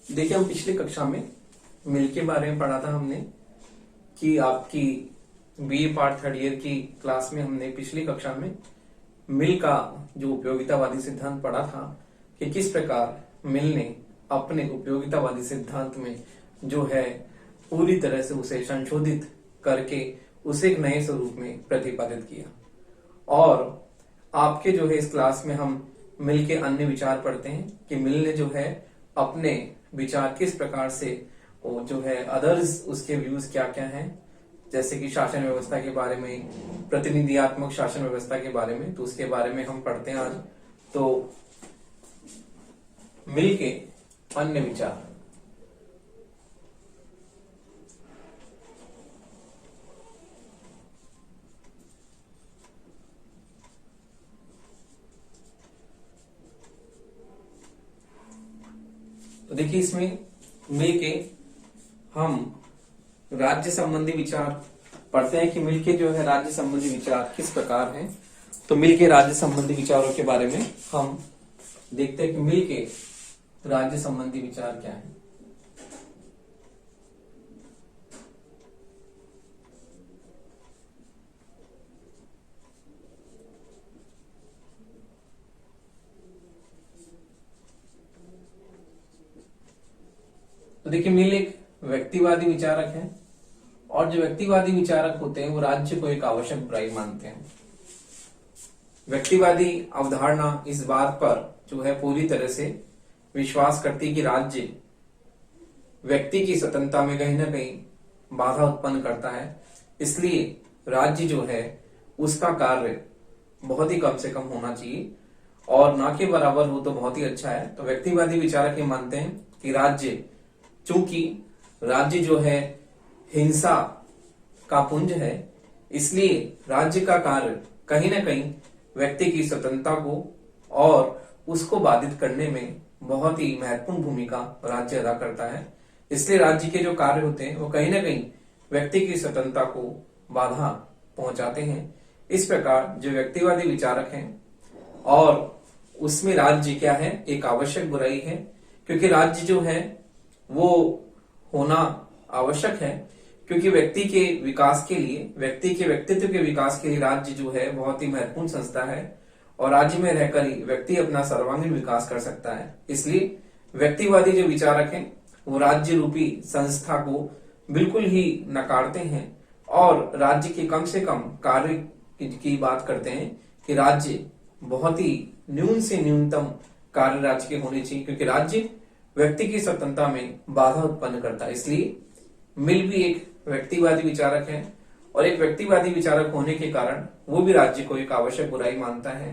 देखिए, हम पिछली कक्षा में मिल के बारे में पढ़ा था हमने कि आपकी बीए पार्ट थर्ड ईयर की क्लास में हमने पिछली कक्षा में मिल का जो उपयोगितावादी सिद्धांत पढ़ा था कि किस प्रकार मिल ने अपने उपयोगितावादी सिद्धांत में जो है पूरी तरह से उसे संशोधित करके उसे एक नए स्वरूप में प्रतिपादित किया। और आपके जो है इस क्लास में हम मिल के अन्य विचार पढ़ते हैं कि मिल ने जो है अपने विचार किस प्रकार से वो जो है अदर्स उसके व्यूज क्या क्या हैं, जैसे कि शासन व्यवस्था के बारे में, प्रतिनिधियात्मक शासन व्यवस्था के बारे में, तो उसके बारे में हम पढ़ते हैं आज। तो मिल के अन्य विचार। तो देखिए, इसमें मिल के हम राज्य संबंधी विचार पढ़ते हैं कि मिल के जो है राज्य संबंधी विचार किस प्रकार हैं। तो मिल के राज्य संबंधी विचारों के बारे में हम देखते हैं कि मिल के राज्य संबंधी विचार क्या है। तो देखिए, मिल एक व्यक्तिवादी विचारक है और जो व्यक्तिवादी विचारक होते हैं वो राज्य को एक आवश्यक बुराई मानते हैं। व्यक्तिवादी अवधारणा इस बात पर जो है पूरी तरह से विश्वास करती है कि राज्य व्यक्ति की स्वतंत्रता में कहीं ना कहीं बाधा उत्पन्न करता है, इसलिए राज्य जो है उसका कार्य बहुत ही कम से कम होना चाहिए और ना के बराबर हो तो बहुत ही अच्छा है। तो व्यक्तिवादी विचारक ये मानते हैं कि राज्य, चूंकि राज्य जो है हिंसा का पुंज है, इसलिए राज्य का कार्य कहीं ना कहीं व्यक्ति की स्वतंत्रता को और उसको बाधित करने में बहुत ही महत्वपूर्ण भूमिका राज्य अदा करता है। इसलिए राज्य के जो कार्य होते हैं वो कहीं ना कहीं व्यक्ति की स्वतंत्रता को बाधा पहुंचाते हैं। इस प्रकार जो व्यक्तिवादी विचारक हैं और उसमें राज्य क्या है, एक आवश्यक बुराई है, क्योंकि राज्य जो है वो होना आवश्यक है, क्योंकि व्यक्ति के विकास के लिए, व्यक्ति के व्यक्तित्व के विकास के लिए राज्य जो है बहुत ही महत्वपूर्ण संस्था है और राज्य में रहकर ही व्यक्ति अपना सर्वांगीण विकास कर सकता है। इसलिए व्यक्तिवादी जो विचारक हैं वो राज्य रूपी संस्था को बिल्कुल ही नकारते हैं और राज्य के कम से कम कार्य की बात करते हैं कि राज्य बहुत ही न्यून से न्यूनतम कार्य राज्य के होने चाहिए, क्योंकि राज्य व्यक्ति की स्वतंत्रता में बाधा उत्पन्न करता है। इसलिए मिल भी एक व्यक्तिवादी विचारक है और एक व्यक्तिवादी विचारक होने के कारण वो भी राज्य को एक आवश्यक बुराई मानता है।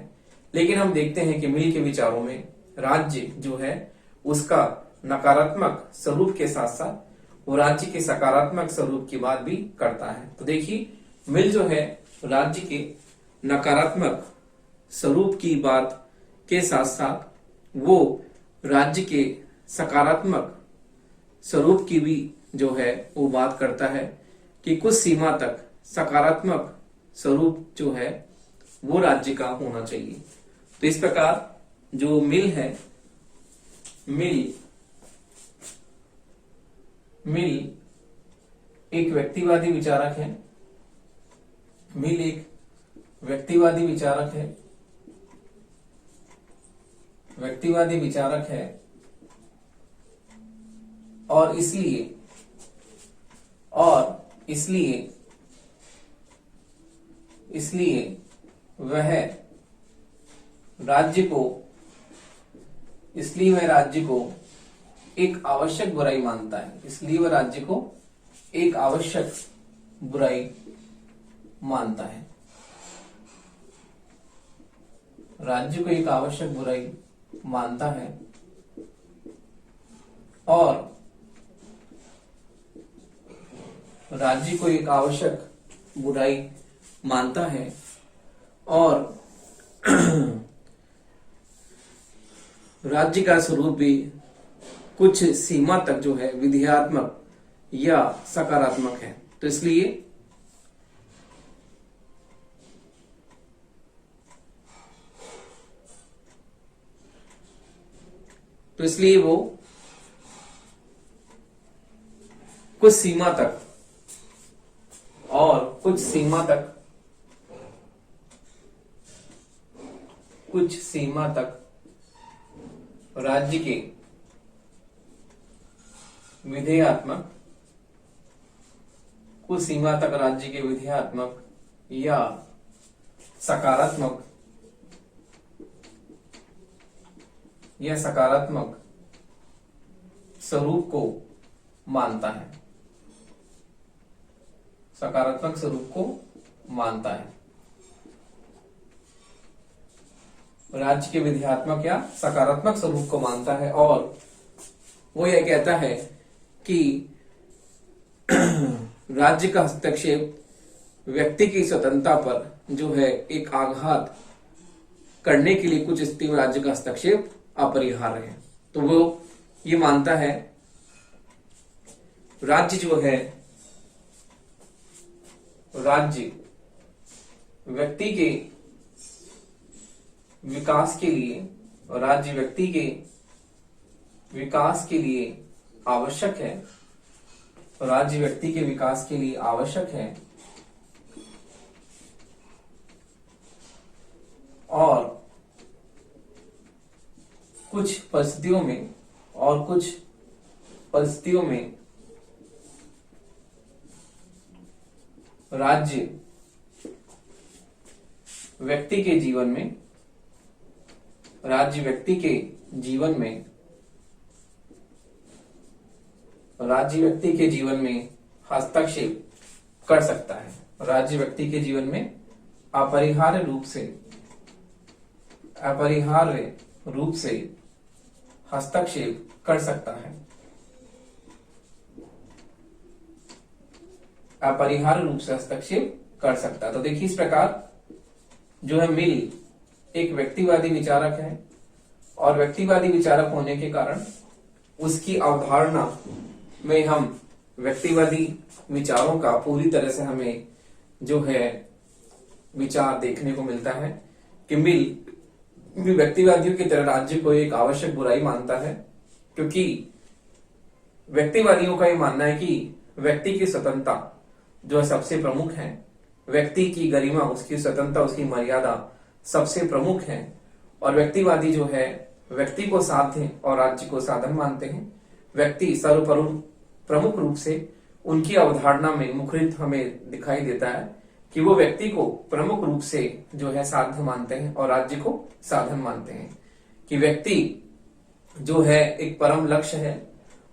लेकिन हम देखते हैं कि मिल के विचारों में राज्य जो है उसका नकारात्मक स्वरूप के साथ साथ वो राज्य के सकारात्मक स्वरूप की बात भी करता है। तो देखिए, मिल जो है राज्य के नकारात्मक स्वरूप की बात के साथ साथ वो राज्य के सकारात्मक स्वरूप की भी जो है वो बात करता है कि कुछ सीमा तक सकारात्मक स्वरूप जो है वो राज्य का होना चाहिए। तो इस प्रकार जो मिल है, मिल एक व्यक्तिवादी विचारक है। मिल एक व्यक्तिवादी विचारक है, व्यक्तिवादी विचारक है और इसलिए वह राज्य को एक आवश्यक बुराई मानता है। इसलिए वह राज्य को एक आवश्यक बुराई मानता है, राज्य को एक आवश्यक बुराई मानता है और राज्य को एक आवश्यक बुराई मानता है और राज्य का स्वरूप भी कुछ सीमा तक जो है विधेयात्मक या सकारात्मक है। तो इसलिए वो कुछ सीमा तक और कुछ सीमा तक राज्य के विधेयात्मक, कुछ सीमा तक राज्य के विधेयात्मक या सकारात्मक स्वरूप को मानता है, सकारात्मक स्वरूप को मानता है। राज्य के विधेयात्मक या सकारात्मक स्वरूप को मानता है और वो यह कहता है कि राज्य का हस्तक्षेप व्यक्ति की स्वतंत्रता पर जो है एक आघात करने के लिए कुछ स्थिति में राज्य का हस्तक्षेप अपरिहार्य है। तो वो ये मानता है राज्य जो है, राज्य व्यक्ति के विकास के लिए और राज्य व्यक्ति के विकास के लिए आवश्यक है, राज्य व्यक्ति के विकास के लिए आवश्यक है और कुछ परिस्थितियों में राज्य व्यक्ति के जीवन में हस्तक्षेप कर सकता है। राज्य व्यक्ति के जीवन में अपरिहार्य रूप से हस्तक्षेप कर सकता है, अपरिहार्य रूप से हस्तक्षेप कर सकता है। तो देखिए, इस प्रकार जो है मिल एक व्यक्तिवादी विचारक है और व्यक्तिवादी विचारक होने के कारण उसकी अवधारणा में हम व्यक्तिवादी विचारों का पूरी तरह से हमें जो है विचार देखने को मिलता है कि मिल भी व्यक्तिवादियों की तरह राज्य को एक आवश्यक बुराई मानता है, क्योंकि व्यक्तिवादियों का ये मानना है कि व्यक्ति की स्वतंत्रता जो है सबसे प्रमुख है, व्यक्ति की गरिमा, उसकी स्वतंत्रता, उसकी मर्यादा सबसे प्रमुख है और व्यक्तिवादी जो है व्यक्ति को साध्य और राज्य को साधन मानते हैं। व्यक्ति प्रमुख रूप से उनकी अवधारणा में मुखरित हमें दिखाई देता है कि वो व्यक्ति को प्रमुख रूप से जो है साध्य मानते हैं और राज्य को साधन मानते हैं, कि व्यक्ति जो है एक परम लक्ष्य है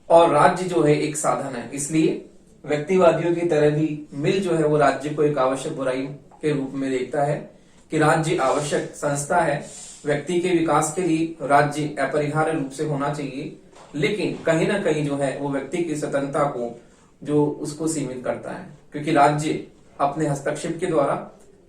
और राज्य जो है एक साधन है। इसलिए व्यक्तिवादियों की तरह भी मिल जो है वो राज्य को एक आवश्यक बुराई के रूप में देखता है कि राज्य आवश्यक संस्था है, व्यक्ति के विकास के लिए राज्य अपरिहार्य रूप से होना चाहिए, लेकिन कहीं ना कहीं जो है वो व्यक्ति की स्वतंत्रता को जो उसको सीमित करता है, क्योंकि राज्य अपने हस्तक्षेप के द्वारा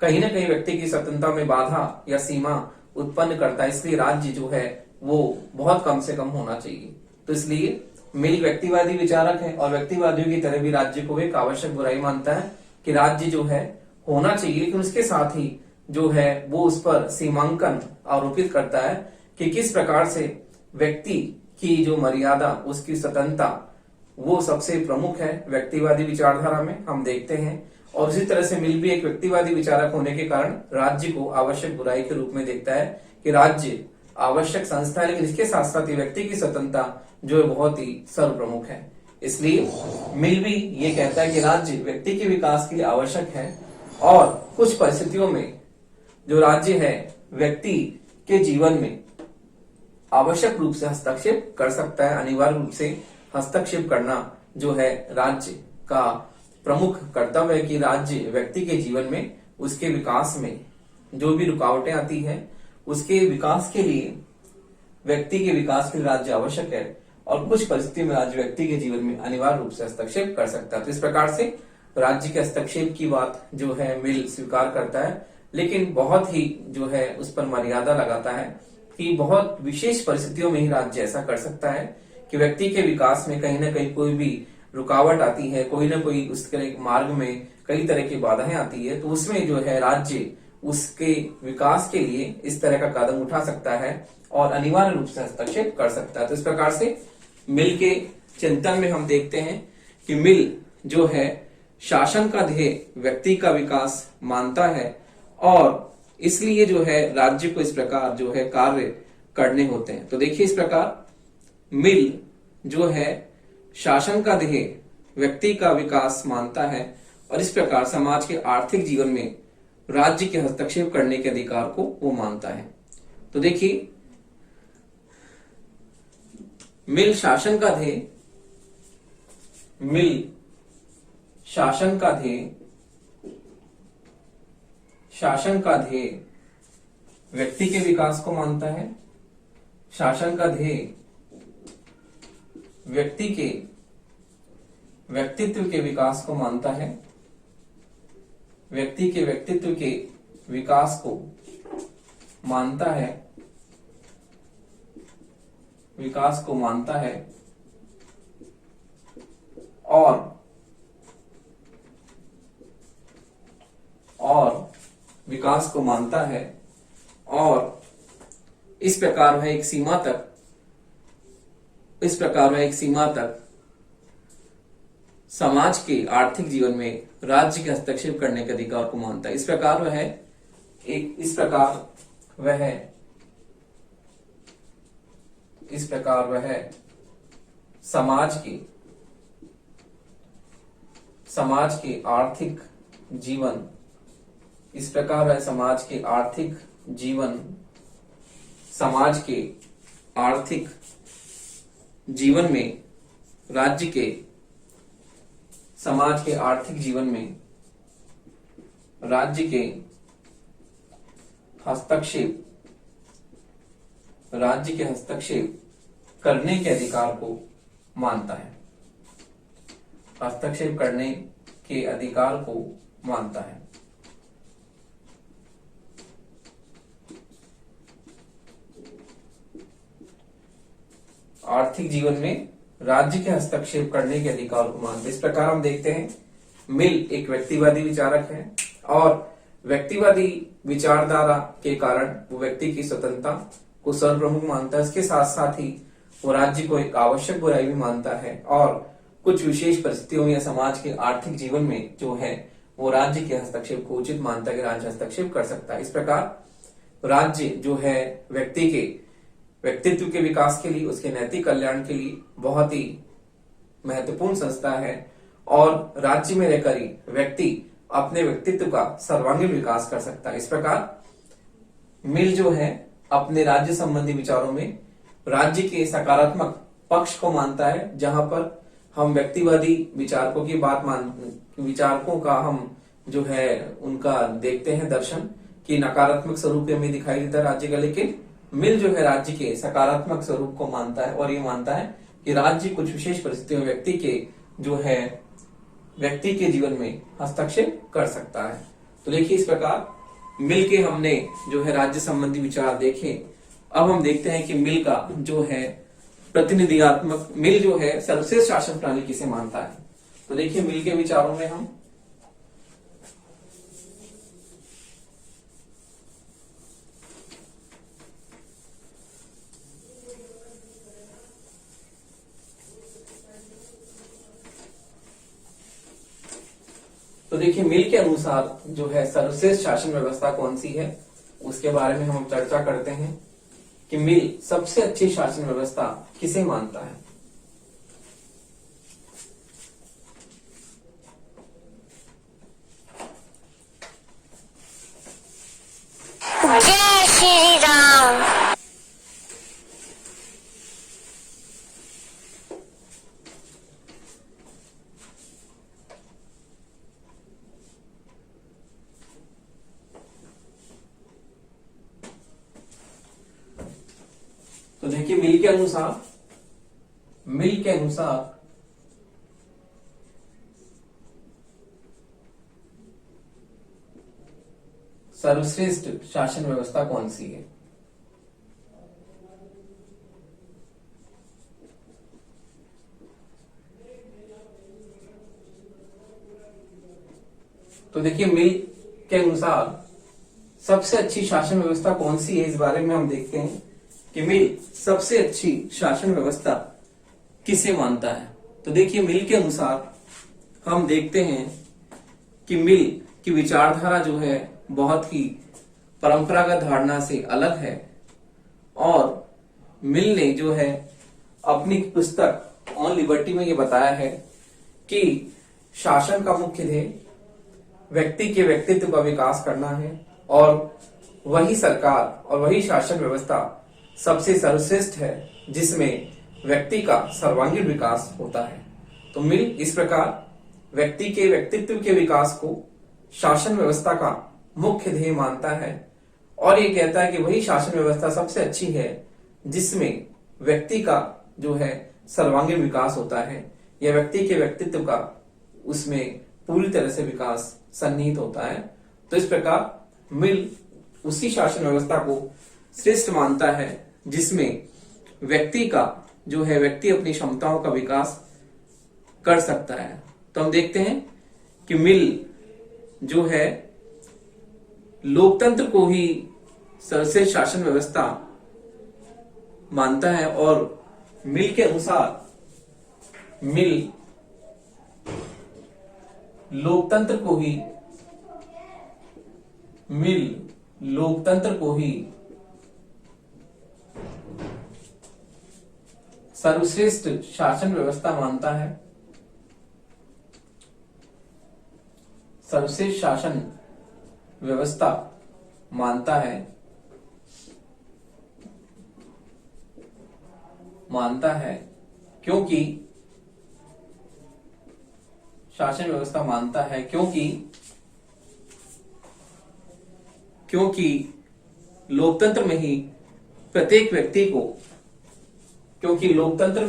कहीं ना कहीं व्यक्ति की स्वतंत्रता में बाधा या सीमा उत्पन्न करता है। इसलिए राज्य जो है वो बहुत कम से कम होना चाहिए। तो इसलिए मिल व्यक्तिवादी विचारक है और व्यक्तिवादियों की तरह भी राज्य को एक आवश्यक बुराई मानता है कि राज्य जो है होना चाहिए, लेकिन उसके साथ ही जो है वो उस पर सीमांकन आरोपित करता है कि किस प्रकार से व्यक्ति की जो मर्यादा, उसकी स्वतंत्रता वो सबसे प्रमुख है व्यक्तिवादी विचारधारा में, हम देखते हैं। और उसी तरह से मिल भी एक व्यक्तिवादी विचारक होने के कारण राज्य को आवश्यक बुराई के रूप में देखता है कि राज्य आवश्यक संस्था है, लेकिन इसके साथ साथ व्यक्ति की स्वतंत्रता जो है बहुत ही सर्वप्रमुख है। इसलिए मिल भी ये कहता है कि राज्य व्यक्ति के विकास के लिए आवश्यक है और कुछ परिस्थितियों में जो राज्य है व्यक्ति के जीवन में आवश्यक रूप से हस्तक्षेप कर सकता है। अनिवार्य रूप से हस्तक्षेप करना जो है राज्य का प्रमुख कर्तव्य है कि राज्य व्यक्ति के जीवन में, उसके विकास में जो भी रुकावटें आती हैं उसके विकास के लिए, व्यक्ति के विकास के लिए राज्य आवश्यक है और कुछ परिस्थितियों में राज्य व्यक्ति के जीवन में अनिवार्य रूप से हस्तक्षेप कर सकता है। तो इस प्रकार से राज्य के हस्तक्षेप की बात जो है मिल स्वीकार करता है, लेकिन बहुत ही जो है उस पर मर्यादा लगाता है कि बहुत विशेष परिस्थितियों में ही राज्य ऐसा कर सकता है कि व्यक्ति के विकास में कहीं ना कहीं कोई भी रुकावट आती है, कोई ना कोई उसके मार्ग में कई तरह की बाधाएं आती है, तो उसमें जो है राज्य उसके विकास के लिए इस तरह का कदम उठा सकता है और अनिवार्य रूप से हस्तक्षेप कर सकता है। तो इस प्रकार से मिल के चिंतन में हम देखते हैं कि मिल जो है शासन का ध्येय व्यक्ति का विकास मानता है और इसलिए जो है राज्य को इस प्रकार जो है कार्य करने होते हैं। तो देखिए इस प्रकार मिल जो है शासन का ध्येय व्यक्ति का विकास मानता है और इस प्रकार समाज के आर्थिक जीवन में राज्य के हस्तक्षेप करने के अधिकार को वो मानता है। तो देखिए मिल शासन का ध्येय, मिल शासन का ध्येय, शासन का ध्येय व्यक्ति के विकास को मानता है, शासन का ध्येय व्यक्ति के व्यक्तित्व के विकास को मानता है, व्यक्ति के व्यक्तित्व के विकास को मानता है, विकास को मानता है और विकास को मानता है और इस प्रकार वह एक सीमा तक, इस प्रकार वह एक सीमा तक समाज के आर्थिक जीवन में राज्य के हस्तक्षेप करने के अधिकार को मानता है। इस प्रकार वह एक, इस प्रकार वह समाज के आर्थिक जीवन, इस प्रकार वह समाज के आर्थिक जीवन, समाज के आर्थिक जीवन में राज्य के, समाज के आर्थिक जीवन में राज्य के हस्तक्षेप, राज्य के हस्तक्षेप करने के अधिकार को मानता है, हस्तक्षेप करने के अधिकार को मानता है। आर्थिक जीवन में राज्य के हस्तक्षेप करने के अधिकार को मानते। इस प्रकार हम देखते हैं मिल एक व्यक्तिवादी विचारक है और व्यक्तिवादी विचारधारा के कारण वो व्यक्ति की स्वतंत्रता को सर्वप्रमुख मानता है। इसके साथ साथ ही वो राज्य को एक आवश्यक बुराई भी मानता है और कुछ विशेष परिस्थितियों में समाज के आर्थिक जीवन में जो है वो राज्य के हस्तक्षेप को उचित मानता है कि राज्य हस्तक्षेप कर सकता है। इस प्रकार राज्य जो है व्यक्ति के व्यक्तित्व के विकास के लिए, उसके नैतिक कल्याण के लिए बहुत ही महत्वपूर्ण संस्था है और राज्य में रहकर ही व्यक्ति अपने व्यक्तित्व का सर्वांगीण विकास कर सकता है। इस प्रकार मिल जो है अपने राज्य संबंधी विचारों में राज्य के सकारात्मक पक्ष को मानता है, जहां पर हम व्यक्तिवादी विचारकों की बात विचारकों का हम जो है उनका देखते हैं दर्शन कि नकारात्मक स्वरूप हमें दिखाई देता है राज्य का, लेकिन मिल जो है राज्य के सकारात्मक स्वरूप को मानता है और ये मानता है कि राज्य कुछ विशेष परिस्थितियों में व्यक्ति के जो है व्यक्ति के जीवन में हस्तक्षेप कर सकता है। तो देखिए इस प्रकार मिल के हमने जो है राज्य संबंधी विचार देखे। अब हम देखते हैं कि मिल का जो है प्रतिनिधियात्मक, मिल जो है सर्वश्रेष्ठ शासन प्रणाली किसे मानता है। तो देखिए मिल के विचारों में हम तो देखिए मिल के अनुसार जो है सर्वश्रेष्ठ शासन व्यवस्था कौन सी है उसके बारे में हम चर्चा करते हैं कि मिल सबसे अच्छी शासन व्यवस्था किसे मानता है। जय श्री राम। तो देखिए मिल के अनुसार सर्वश्रेष्ठ शासन व्यवस्था कौन सी है। तो देखिए मिल के अनुसार सबसे अच्छी शासन व्यवस्था कौन सी है, इस बारे में हम देखते हैं कि मिल सबसे अच्छी शासन व्यवस्था किसे मानता है। तो देखिए मिल के अनुसार हम देखते हैं कि मिल की विचारधारा जो है बहुत ही परंपरागत धारणा से अलग है और मिल ने जो है अपनी पुस्तक ऑन लिबर्टी में ये बताया है कि शासन का मुख्य ध्येय व्यक्ति के व्यक्तित्व का विकास करना है और वही सरकार और वही शासन व्यवस्था सबसे सर्वश्रेष्ठ है जिसमें व्यक्ति का सर्वांगीण विकास होता है। तो मिल इस प्रकार व्यक्ति के व्यक्तित्व के विकास को शासन व्यवस्था का मुख्य ध्येय मानता है और ये कहता है कि वही शासन व्यवस्था सबसे अच्छी है जिसमें व्यक्ति का जो है सर्वांगीण विकास होता है या व्यक्ति के व्यक्तित्व का उसमें पूरी तरह से विकास सन्निहित होता है। तो इस प्रकार मिल उसी शासन व्यवस्था को श्रेष्ठ मानता है जिसमें व्यक्ति का जो है व्यक्ति अपनी क्षमताओं का विकास कर सकता है। तो हम देखते हैं कि मिल जो है लोकतंत्र को ही सर्वश्रेष्ठ शासन व्यवस्था मानता है और मिल के अनुसार मिल लोकतंत्र को ही सर्वश्रेष्ठ शासन व्यवस्था मानता है। सर्वश्रेष्ठ शासन व्यवस्था मानता है क्योंकि शासन व्यवस्था मानता है क्योंकि लोकतंत्र में ही प्रत्येक व्यक्ति को लोकतंत्र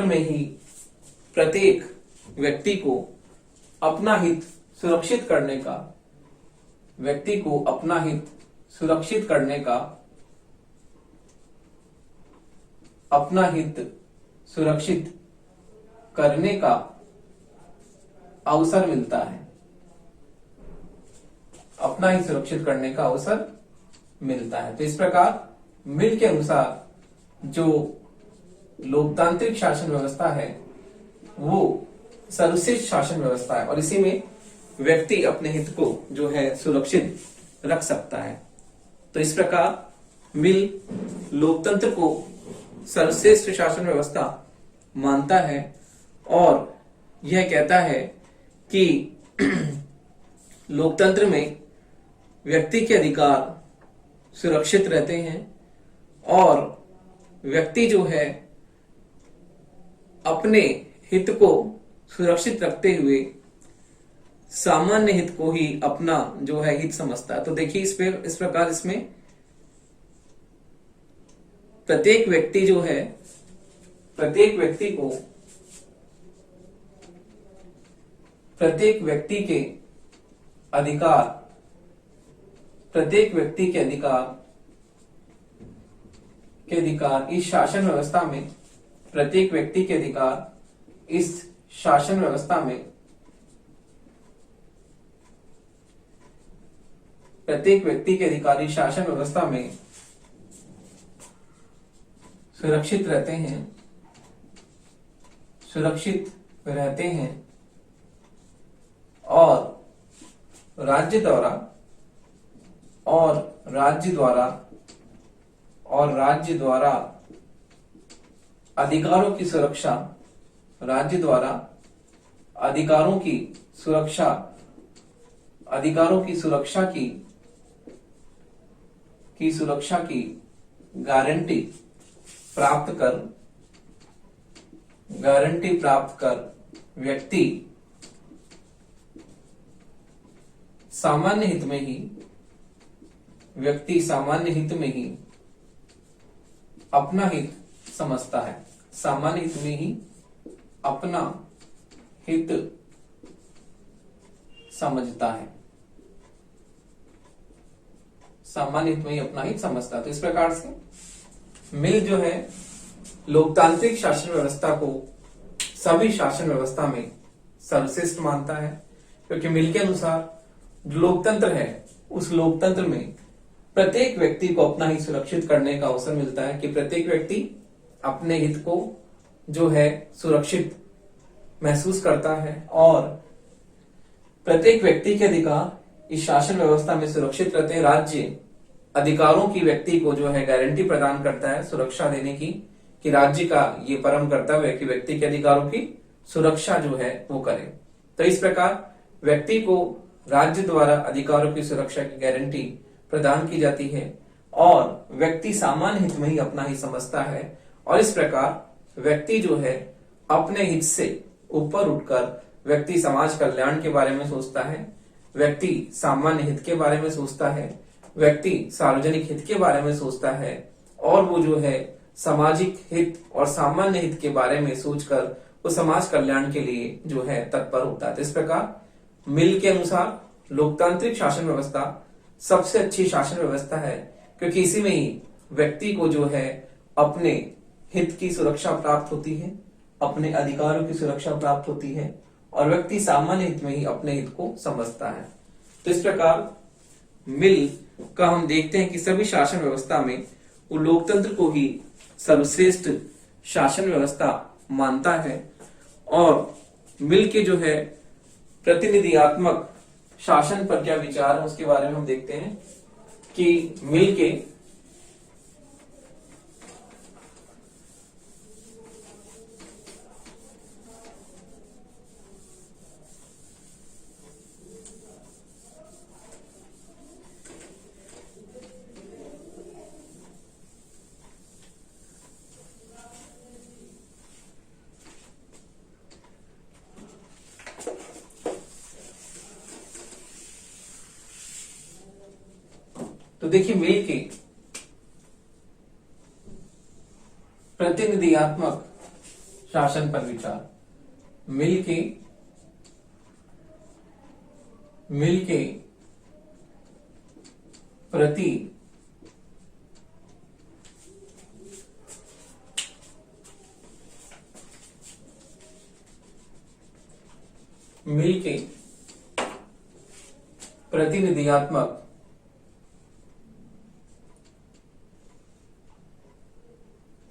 में ही प्रत्येक व्यक्ति को अपना हित सुरक्षित करने का अवसर मिलता है। तो इस प्रकार मिल के अनुसार जो लोकतांत्रिक शासन व्यवस्था है वो सर्वश्रेष्ठ शासन व्यवस्था है और इसी में व्यक्ति अपने हित को जो है सुरक्षित रख सकता है। तो इस प्रकार मिल लोकतंत्र को सर्वश्रेष्ठ शासन व्यवस्था मानता है और यह कहता है कि लोकतंत्र में व्यक्ति के अधिकार सुरक्षित रहते हैं और व्यक्ति जो है अपने हित को सुरक्षित रखते हुए सामान्य हित को ही अपना जो है हित समझता है। तो देखिए इस प्रकार इसमें प्रत्येक व्यक्ति के अधिकार इस शासन व्यवस्था में प्रत्येक व्यक्ति के अधिकार इस शासन व्यवस्था में सुरक्षित रहते हैं और राज्य द्वारा अधिकारों की सुरक्षा की गारंटी प्राप्त कर व्यक्ति सामान्य हित में ही अपना हित समझता है। सामान्य हित में ही अपना हित समझता है। तो इस प्रकार से मिल जो है लोकतांत्रिक शासन व्यवस्था को सभी शासन व्यवस्था में सर्वश्रेष्ठ मानता है, क्योंकि मिल के अनुसार जो लोकतंत्र है उस लोकतंत्र में प्रत्येक व्यक्ति को अपना हित सुरक्षित करने का अवसर मिलता है, कि प्रत्येक व्यक्ति अपने हित को जो है सुरक्षित महसूस करता है और प्रत्येक व्यक्ति के अधिकार इस शासन व्यवस्था में सुरक्षित रहते हैं। राज्य अधिकारों की व्यक्ति को जो है गारंटी प्रदान करता है सुरक्षा देने की, कि राज्य का ये परम कर्तव्य है कि व्यक्ति के अधिकारों की सुरक्षा जो है वो करे। तो इस प्रकार व्यक्ति को राज्य द्वारा अधिकारों की सुरक्षा की गारंटी प्रदान की जाती है और व्यक्ति सामान्य हित में ही अपना ही समझता है, और इस प्रकार व्यक्ति जो है अपने हित से ऊपर उठकर व्यक्ति समाज कल्याण के बारे में सोचता है, व्यक्ति सामान्य हित के बारे में सोचता है, व्यक्ति सार्वजनिक हित के बारे में सोचता है, और वो जो है सामाजिक हित और सामान्य हित के बारे में सोचकर वो समाज कल्याण के लिए जो है तत्पर होता है। तो इस प्रकार मिल के अनुसार लोकतांत्रिक शासन व्यवस्था सबसे अच्छी शासन व्यवस्था है, क्योंकि इसी में ही व्यक्ति को जो है अपने हित की सुरक्षा प्राप्त होती है, अपने अधिकारों की सुरक्षा प्राप्त होती है, और व्यक्ति सामान्य हित में ही अपने हित को समझता है। तो इस प्रकार मिल का हम देखते हैं कि सभी शासन व्यवस्था में वो लोकतंत्र को ही सर्वश्रेष्ठ शासन व्यवस्था मानता है, और मिल के जो है प्रतिनिधियात्मक शासन पर क्या विचार है उसके बारे में हम देखते हैं कि मिल के तो देखिए मिल के प्रतिनिधियात्मक शासन पर विचार, मिल के प्रति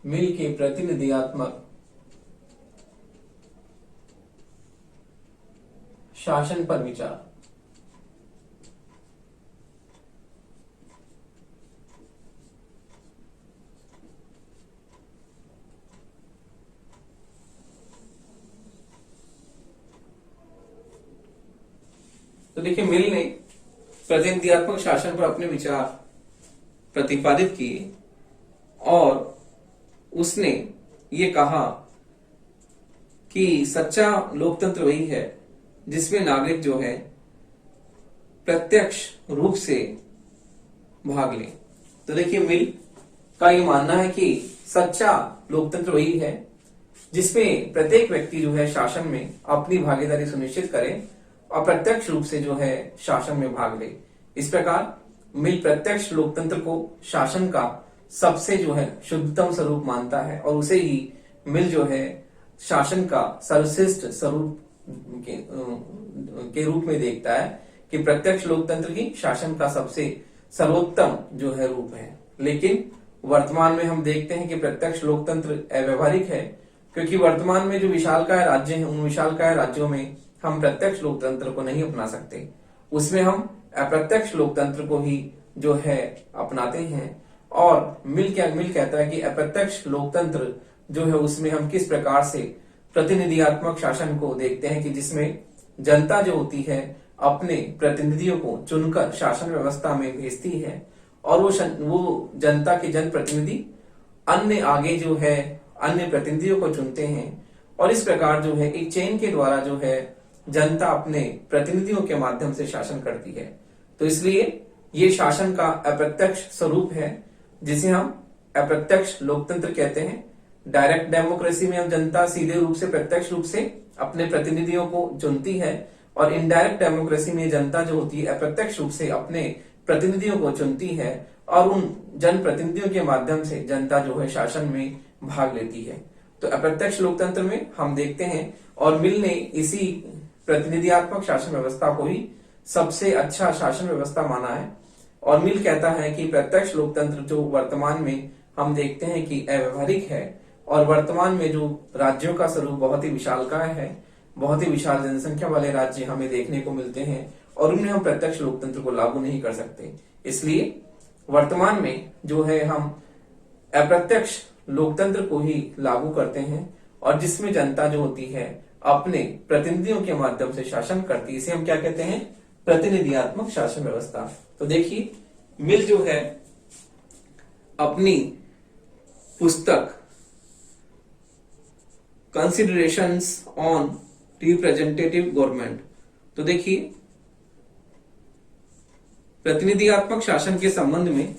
मिल के प्रतिनिधियात्मक शासन पर विचार। तो देखिए मिल ने प्रतिनिधियात्मक शासन पर अपने विचार प्रतिपादित किए और उसने ये कहा कि सच्चा लोकतंत्र वही है जिसमें नागरिक जो है प्रत्यक्ष रूप से भाग ले। तो देखिए मिल का ये मानना है कि सच्चा लोकतंत्र वही है जिसमें प्रत्येक व्यक्ति जो है शासन में अपनी भागीदारी सुनिश्चित करे और प्रत्यक्ष रूप से जो है शासन में भाग ले। इस प्रकार मिल प्रत्यक्ष लोकतंत्र को शासन का सबसे जो है शुद्धतम स्वरूप मानता है और उसे ही मिल जो है शासन का सर्वश्रेष्ठ स्वरूप के रूप में देखता है कि प्रत्यक्ष लोकतंत्र ही शासन का सबसे सर्वोत्तम जो है रूप है। लेकिन वर्तमान में हम देखते हैं कि प्रत्यक्ष लोकतंत्र अव्यवहारिक है, क्योंकि वर्तमान में जो विशालकाय राज्य हैं उन विशालकाय राज्यों में हम प्रत्यक्ष लोकतंत्र को नहीं अपना सकते, उसमें हम अप्रत्यक्ष लोकतंत्र को ही जो है अपनाते हैं। और मिल कहता है कि अप्रत्यक्ष लोकतंत्र जो है उसमें हम किस प्रकार से प्रतिनिधियात्मक शासन को देखते हैं कि जिसमें जनता जो होती है अपने प्रतिनिधियों को चुनकर शासन व्यवस्था में भेजती है और वो जनता के जनप्रतिनिधि अन्य आगे जो है अन्य प्रतिनिधियों को चुनते हैं और इस प्रकार जो है एक चेन के द्वारा जो है जनता अपने प्रतिनिधियों के माध्यम से शासन करती है। तो इसलिए ये शासन का अप्रत्यक्ष स्वरूप है जिसे हम अप्रत्यक्ष लोकतंत्र कहते हैं। डायरेक्ट डेमोक्रेसी में हम जनता सीधे रूप से प्रत्यक्ष रूप से अपने प्रतिनिधियों को चुनती है और इनडायरेक्ट डेमोक्रेसी में जनता जो होती है अप्रत्यक्ष रूप से अपने प्रतिनिधियों को चुनती है और उन जनप्रतिनिधियों के माध्यम से जनता जो है शासन में भाग लेती है। तो अप्रत्यक्ष लोकतंत्र में हम देखते हैं और मिल ने इसी प्रतिनिधियात्मक शासन व्यवस्था को ही सबसे अच्छा शासन व्यवस्था माना है। और मिल कहता है कि प्रत्यक्ष लोकतंत्र जो वर्तमान में हम देखते हैं कि अव्यवहारिक है और वर्तमान में जो राज्यों का स्वरूप बहुत ही विशालकाय है, बहुत ही विशाल जनसंख्या वाले राज्य हमें देखने को मिलते हैं और उनमें हम प्रत्यक्ष लोकतंत्र को लागू नहीं कर सकते। इसलिए वर्तमान में जो है हम अप्रत्यक्ष लोकतंत्र को ही लागू करते हैं और जिसमें जनता जो होती है अपने प्रतिनिधियों के माध्यम से शासन करती है। इसे हम क्या कहते हैं? प्रतिनिधियात्मक शासन व्यवस्था। तो देखिए मिल जो है अपनी पुस्तक कंसिडरेशंस ऑन रिप्रेजेंटेटिव गवर्नमेंट, तो देखिए प्रतिनिधियात्मक शासन के संबंध में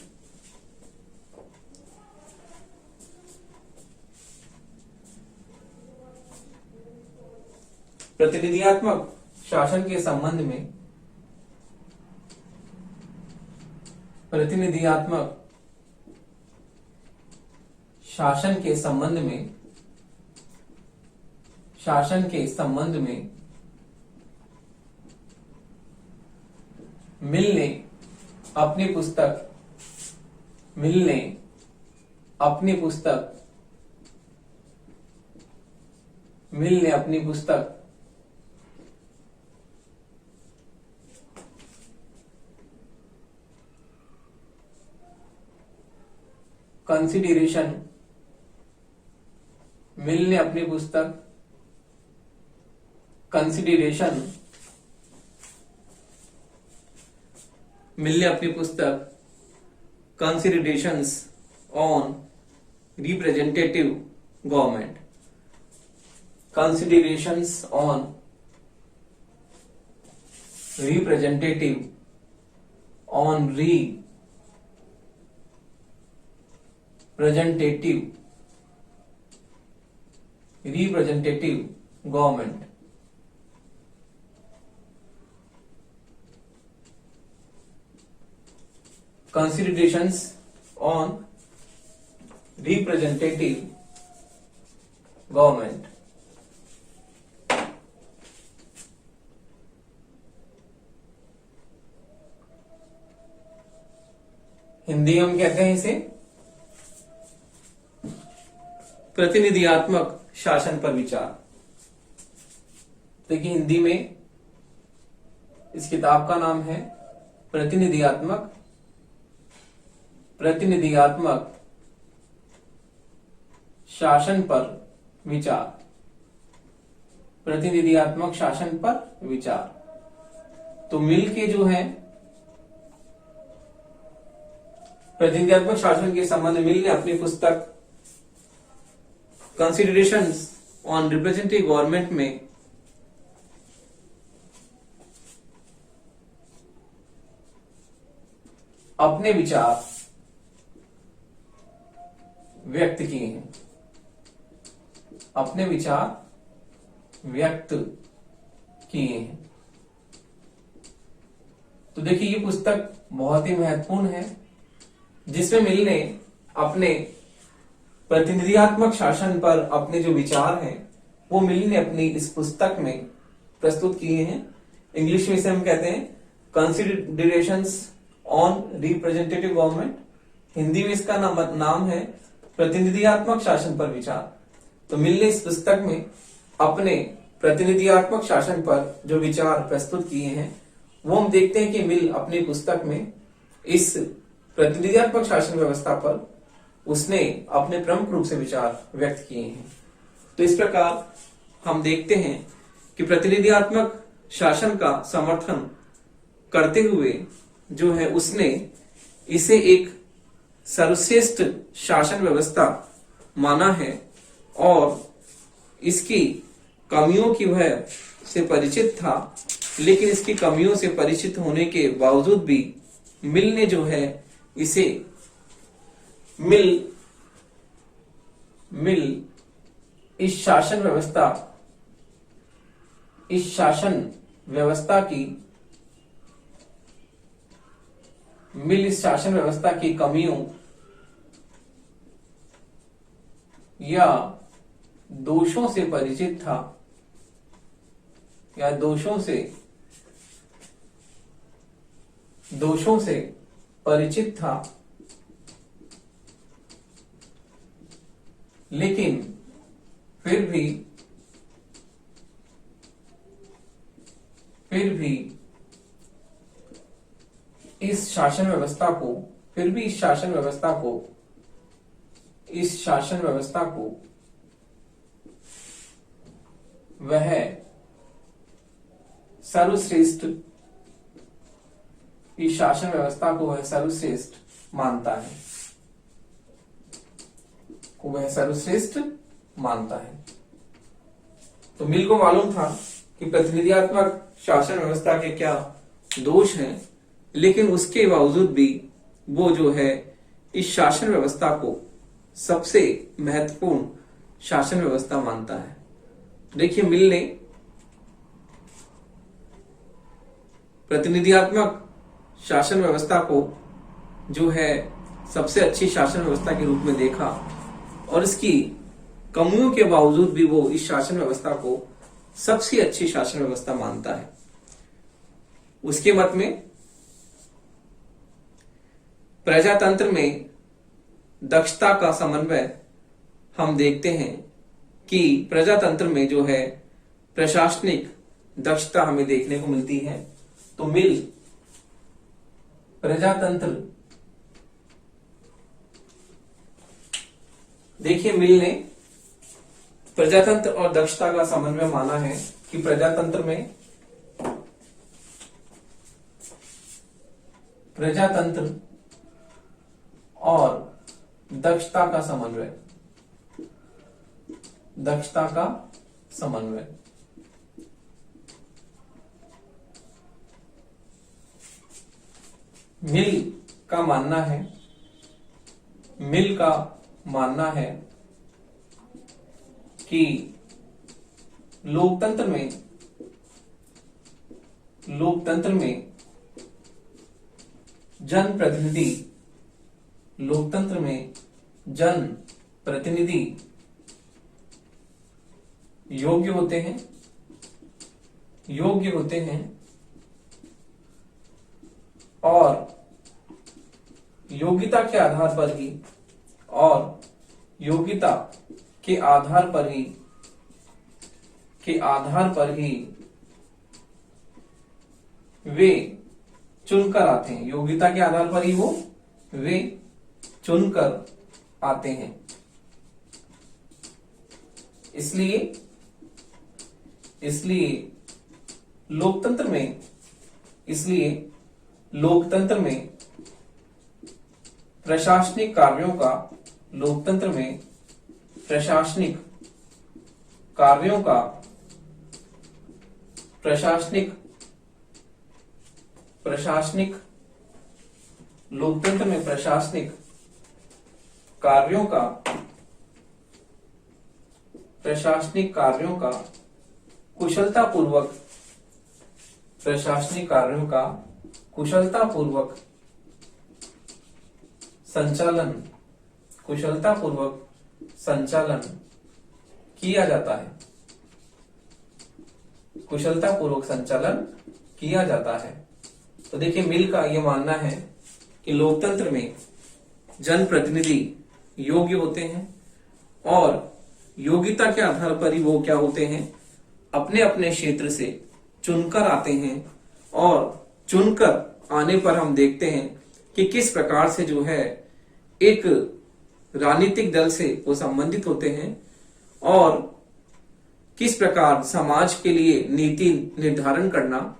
प्रतिनिधियात्मक शासन के संबंध में प्रतिनिधियात्मक शासन के संबंध में मिल ने अपनी पुस्तक consideration considerations on representative government, considerations on representative government, considerations on representative government। Hindi हम कहते हैं इसे प्रतिनिधियात्मक शासन पर विचार। देखिए हिंदी में इस किताब का नाम है प्रतिनिधियात्मक शासन पर विचार, प्रतिनिधियात्मक शासन पर विचार। तो मिल के जो है प्रतिनिधियात्मक शासन के संबंध में मिल ने अपनी पुस्तक कंसिडरेशंस ऑन रिप्रेजेंटेटिव गवर्नमेंट में अपने विचार व्यक्त किए हैं। तो देखिए ये पुस्तक बहुत ही महत्वपूर्ण है जिसमें मिल ने अपने प्रतिनिधियात्मक शासन पर अपने जो विचार हैं वो मिल ने अपनी इस पुस्तक में प्रस्तुत किए हैं। इंग्लिश में इसे हम कहते हैं considerations on representative government, Hindi में इसका नाम है प्रतिनिधियात्मक शासन पर विचार। तो मिल ने इस पुस्तक में अपने प्रतिनिधियात्मक शासन पर जो विचार प्रस्तुत किए हैं वो हम देखते हैं कि मिल अपनी पुस्तक में इस प्रतिनिधियात्मक शासन व्यवस्था पर उसने अपने प्रमुख रूप से विचार व्यक्त किए हैं। तो इस प्रकार हम देखते हैं कि प्रतिनिधियात्मक शासन का समर्थन करते हुए जो है उसने इसे एक सर्वश्रेष्ठ शासन व्यवस्था माना है और इसकी कमियों की वह से परिचित था, लेकिन इसकी कमियों से परिचित होने के बावजूद भी मिल ने जो है इसे इस शासन व्यवस्था की कमियों या दोषों से परिचित था या दोषों से परिचित था, लेकिन फिर भी इस शासन व्यवस्था को वह सर्वश्रेष्ठ इस शासन व्यवस्था को वह सर्वश्रेष्ठ मानता है। तो मिल को मालूम था कि प्रतिनिधियात्मक शासन व्यवस्था के क्या दोष हैं, लेकिन उसके बावजूद भी वो जो है इस शासन व्यवस्था को सबसे महत्वपूर्ण शासन व्यवस्था मानता है। देखिए, मिल ने प्रतिनिधियात्मक शासन व्यवस्था को जो है सबसे अच्छी शासन व्यवस्था के रूप में देखा और इसकी कमियों के बावजूद भी वो इस शासन व्यवस्था को सबसे अच्छी शासन व्यवस्था मानता है। उसके मत में प्रजातंत्र में दक्षता का समन्वय हम देखते हैं कि प्रजातंत्र में जो है प्रशासनिक दक्षता हमें देखने को मिलती है। तो मिल प्रजातंत्र, देखिए मिल ने प्रजातंत्र और दक्षता का समन्वय माना है कि प्रजातंत्र और दक्षता का समन्वय मिल का मानना है कि लोकतंत्र में जनप्रतिनिधि योग्य होते हैं और योग्यता के आधार पर ही वे चुनकर आते हैं। योग्यता के आधार पर ही वे चुनकर आते हैं। इसलिए लोकतंत्र में प्रशासनिक कार्यों का कुशलतापूर्वक संचालन किया जाता है। तो देखिए, मिल का यह मानना है कि लोकतंत्र में जनप्रतिनिधि योग्य होते हैं और योग्यता के आधार पर ही वो क्या होते हैं, अपने अपने क्षेत्र से चुनकर आते हैं और चुनकर आने पर हम देखते हैं कि किस प्रकार से जो है एक राजनीतिक दल से वो संबंधित होते हैं और किस प्रकार समाज के लिए नीति निर्धारण करना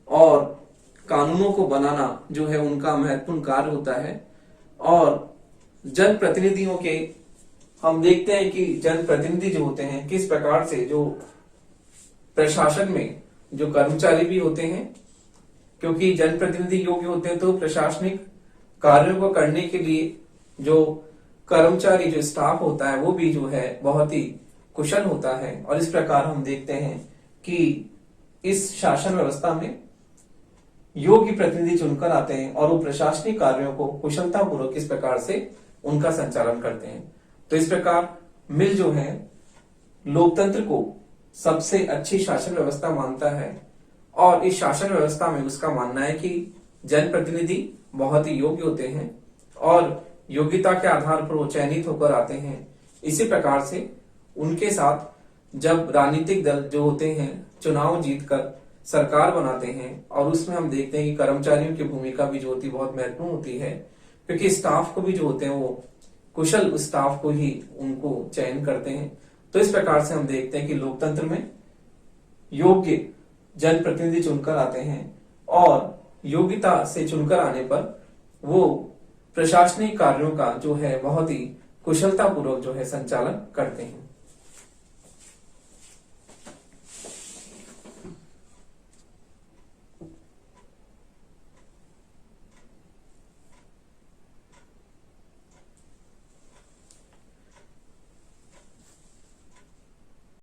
और कानूनों को बनाना जो है उनका महत्वपूर्ण कार्य होता है। और जनप्रतिनिधियों के हम देखते हैं कि जनप्रतिनिधि जो होते हैं किस प्रकार से जो प्रशासन में जो कर्मचारी भी होते हैं, क्योंकि जनप्रतिनिधि योग्य होते हैं तो प्रशासनिक कार्यों को करने के लिए जो कर्मचारी जो स्टाफ होता है वो भी जो है बहुत ही कुशल होता है। और इस प्रकार हम देखते हैं कि इस शासन व्यवस्था में योग्य प्रतिनिधि चुनकर आते हैं और वो प्रशासनिक कार्यों को कुशलतापूर्वक इस प्रकार से उनका संचालन करते हैं। तो इस प्रकार मिल जो है लोकतंत्र को सबसे अच्छी शासन व्यवस्था मानता है और इस शासन व्यवस्था में उसका मानना है कि जनप्रतिनिधि बहुत ही योग्य होते हैं और योग्यता के आधार पर वो चयनित होकर आते हैं। इसी प्रकार से उनके साथ जब राजनीतिक दल जो होते हैं चुनाव जीतकर सरकार बनाते हैं और उसमें हम देखते हैं कि कर्मचारियों की भूमिका भी जो होती है बहुत महत्वपूर्ण होती है, क्योंकि स्टाफ को भी जो होते हैं वो कुशल स्टाफ को ही उनको चयन करते हैं। तो इस प्रकार से हम देखते हैं कि लोकतंत्र में योग्य जनप्रतिनिधि चुनकर आते हैं और योग्यता से चुनकर आने पर वो प्रशासनिक कार्यों का जो है बहुत ही कुशलता पूर्वक जो है संचालन करते हैं।